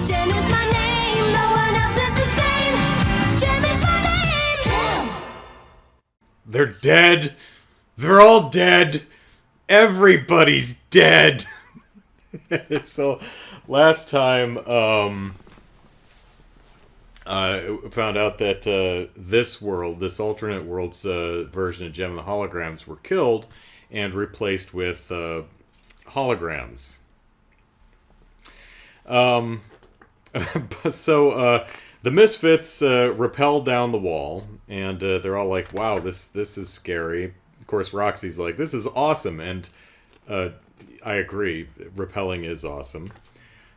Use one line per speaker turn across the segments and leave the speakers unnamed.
Gem is my name, no one else is the same. Gem is my name. Gem.
They're dead. They're all dead. Everybody's dead. So, last time, found out that this alternate world's version of Gem and the Holograms were killed and replaced with holograms. So the Misfits rappel down the wall, and they're all like, "Wow, this is scary." Of course, Roxy's like, "This is awesome," and I agree. Rappelling is awesome.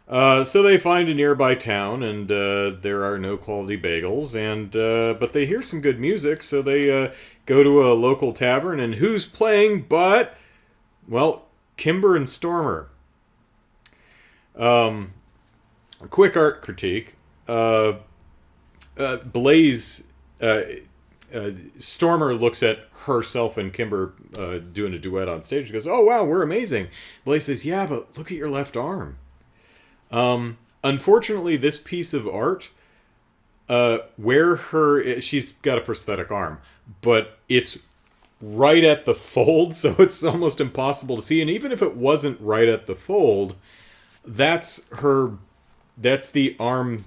So they find a nearby town, and there are no quality bagels, and but they hear some good music, so they go to a local tavern, and who's playing but, well, Kimber and Stormer. A quick art critique. Blaze, Stormer looks at herself and Kimber doing a duet on stage. She goes, "Oh, wow, we're amazing." Blaze says, "Yeah, but look at your left arm." Unfortunately, this piece of art, she's got a prosthetic arm, but it's right at the fold, so it's almost impossible to see. And even if it wasn't right at the fold, that's the arm,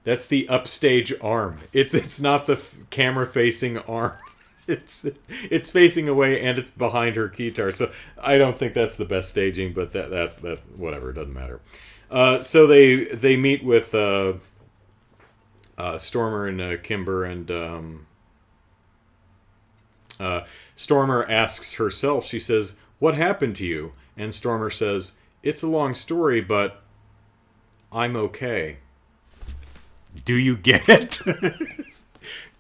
that's the upstage arm. It's not the camera facing arm. It's facing away, and it's behind her guitar. So I don't think that's the best staging, but that's whatever, it doesn't matter. So they meet with Stormer and Kimber, and Stormer asks herself, she says, "What happened to you?" And Stormer says, "It's a long story, but I'm okay." Do you get it?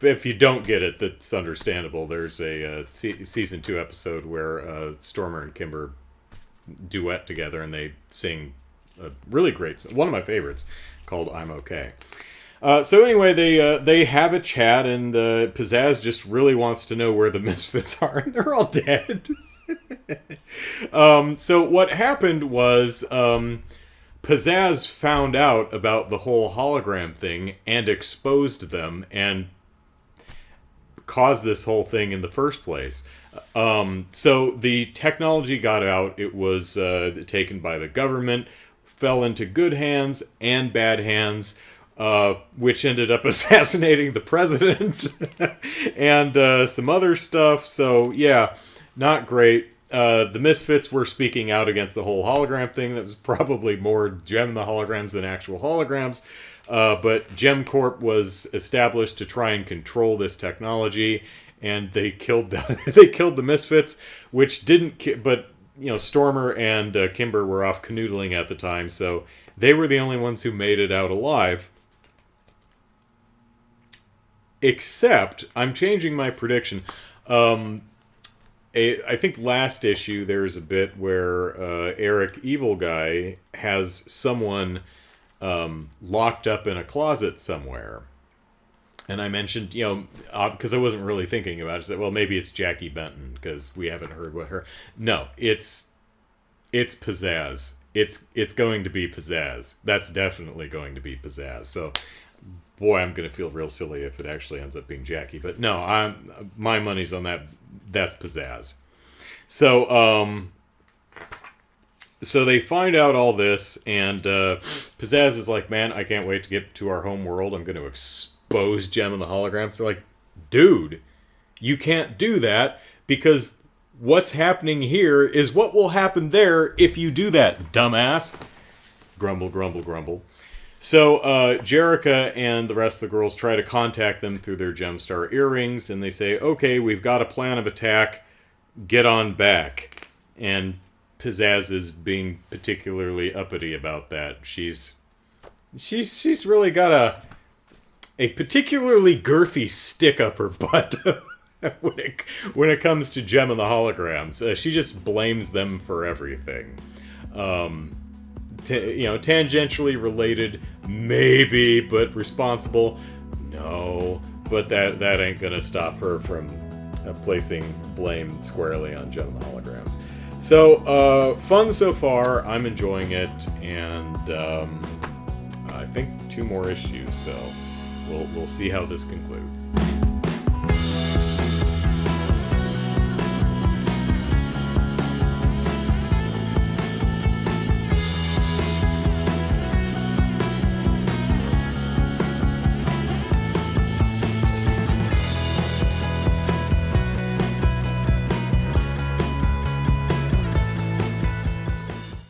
If you don't get it, that's understandable. There's a season 2 episode where Stormer and Kimber duet together, and they sing a really great, one of my favorites, called "I'm Okay." So anyway, they have a chat, and Pizzazz just really wants to know where the Misfits are, and they're all dead. So what happened was Pizzazz found out about the whole hologram thing and exposed them and caused this whole thing in the first place. So the technology got out. It was taken by the government, fell into good hands and bad hands, which ended up assassinating the president and some other stuff. So yeah, not great. The Misfits were speaking out against the whole hologram thing. That was probably more Gem and the Holograms than actual holograms. But Gem Corp was established to try and control this technology, and they killed the Misfits, which didn't. But you know, Stormer and Kimber were off canoodling at the time, so they were the only ones who made it out alive. Except, I'm changing my prediction. I think last issue there's a bit where Eric Evil Guy has someone locked up in a closet somewhere. And I mentioned, you know, because I wasn't really thinking about it, I said, well, maybe it's Jackie Benton, because we haven't heard what her... No, it's Pizzazz. It's going to be Pizzazz. That's definitely going to be Pizzazz. So, boy, I'm going to feel real silly if it actually ends up being Jackie. But no, my money's on that. That's Pizzazz. So, so they find out all this, and Pizzazz is like, "Man, I can't wait to get to our home world. I'm going to expose Gem and the Holograms." They're like, "Dude, you can't do that, because what's happening here is what will happen there if you do that, dumbass." Grumble, grumble, grumble. So Jerrica and the rest of the girls try to contact them through their Gemstar earrings, and they say, "Okay, we've got a plan of attack. Get on back." And Pizzazz is being particularly uppity about that. She's really got a particularly girthy stick up her butt when it comes to Gem and the Holograms. She just blames them for everything. Tangentially related, maybe, but responsible, no. But that ain't gonna stop her from placing blame squarely on Gem and the Holograms. So, fun so far. I'm enjoying it, and I think 2 more issues, so we'll see how this concludes.